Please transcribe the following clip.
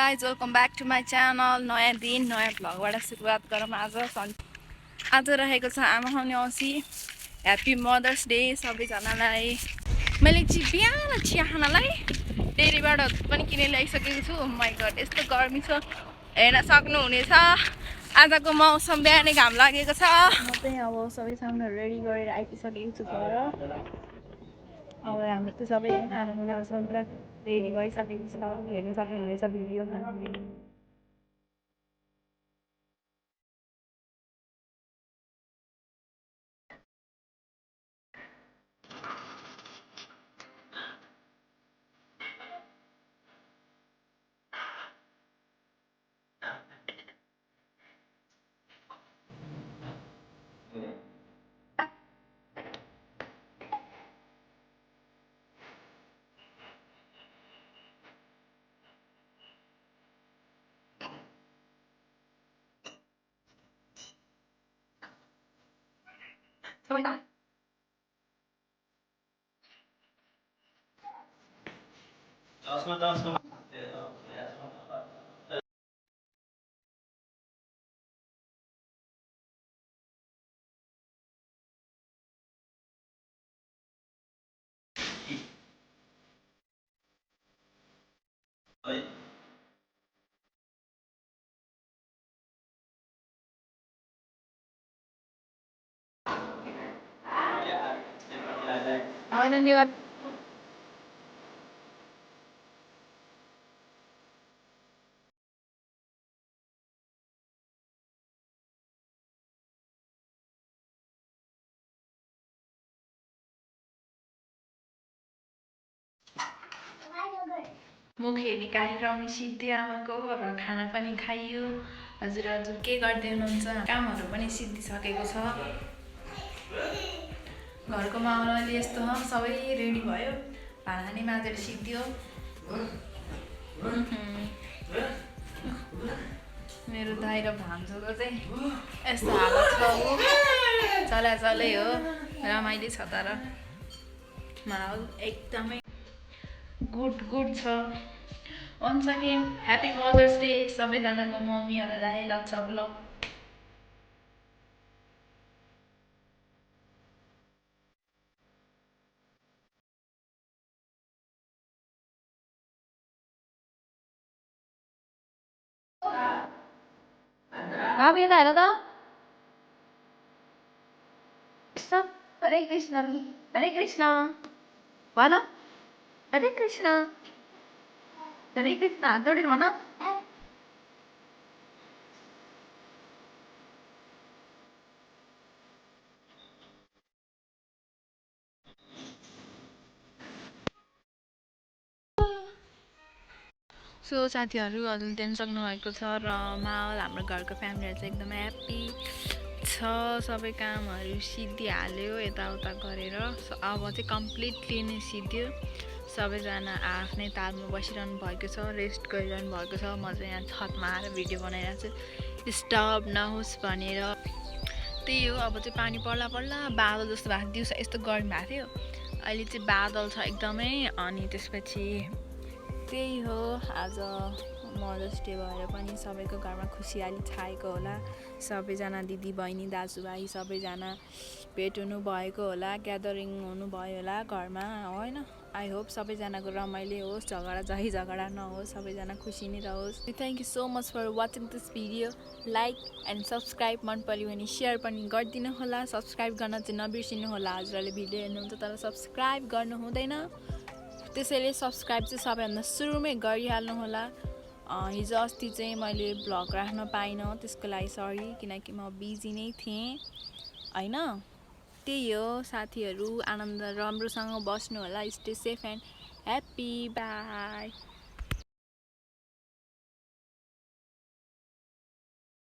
Guys welcome back to my channel. नयाँ दिन नयाँ भ्लगबाट सुरुवात गरौँ। आज रहेको छ आमा आउने औँसी। ह्याप्पी मदर्स डे सबैजनालाई। मैले बिहान चिया खानालाई डेरीबाट पनि किनेर ल्याइसकेको छु। माइ गड यस्तो गर्मी छ हेर्न सक्नुहुनेछ। आजको मौसम बिहानै घाम लागेको छ। म चाहिँ अब सबै सामानहरू रेडी गरेर आइपुगिसकेको छु घर। अब हाम्रो त सबै खाना रेडी भइसकेको छ। हेर्न सक्नुहुनेछ भिडियोमा। मुख हेर्ने कार्यक्रम सिद्धियो आमाको र खाना पनि खाइयो। हजुर हजुर के गर्दै हुनुहुन्छ? कामहरू पनि सिद्धिसकेको छ। घरको माहौल अहिले यस्तो सबै रेडी भयो। भाँडा नि माझेर सिद्धियो। मेरो दाइ र भान्जोको चाहिँ यस्तो हालत छ। चलै हो रमाइलो छ। तर माहौल एकदमै गुड छ। Once again happy mother's day सबैजनाको मम्मीहरूलाई। Lots of love. हेर त हरे कृष्ण हरे कृष्ण भन हरे कृष्ण हात जोडेर भन। सो साथीहरू हजुरले देख्न सक्नुभएको छ र माहौल हाम्रो घरको फ्यामिलीहरू चाहिँ एकदमै ह्याप्पी छ। सबै कामहरू सिद्धिहाल्यो यताउता गरेर। अब चाहिँ कम्प्लिटली नै सिद्धियो। सबैजना आफ्नै तालमा बसिरहनु भएको छ, रेस्ट गरिरहनु भएको छ। म चाहिँ यहाँ छतमा आएर भिडियो बनाइरहेको छु डिस्टर्ब नहोस् भनेर। त्यही हो अब चाहिँ पानी पर्ला बादल जस्तो भएको थियो। दिउँसो यस्तो गर्मी भएको थियो, अहिले चाहिँ बादल छ एकदमै। अनि त्यसपछि त्यही हो आज मदर्स डे भएर पनि सबैको घरमा खुसियाली छाएको होला। सबैजना दिदी बहिनी दाजुभाइ सबैजना भेट हुनु भएको होला, ग्यादरिङ हुनुभयो होला घरमा होइन। आई होप सबैजनाको रमाइलो होस्, झगडा नहोस्, सबैजना खुसी नै रहोस्। Thank you so much for watching this video. Like and subscribe मन पऱ्यो भने सेयर पनि गरिदिनु होला। सब्सक्राइब गर्न चाहिँ नबिर्सिनु होला। हजुरहरूले भिडियो हेर्नुहुन्छ तर सब्सक्राइब गर्नु हुँदैन, त्यसैले सब्सक्राइब चाहिँ सबैभन्दा सुरुमै गरिहाल्नु होला। हिजो अस्ति चाहिँ मैले भ्लग राख्न पाइनँ, त्यसको लागि सरी, किनकि म बिजी नै थिएँ होइन। त्यही हो साथीहरू, आनन्द राम्रोसँग बस्नु होला। Stay safe and happy by.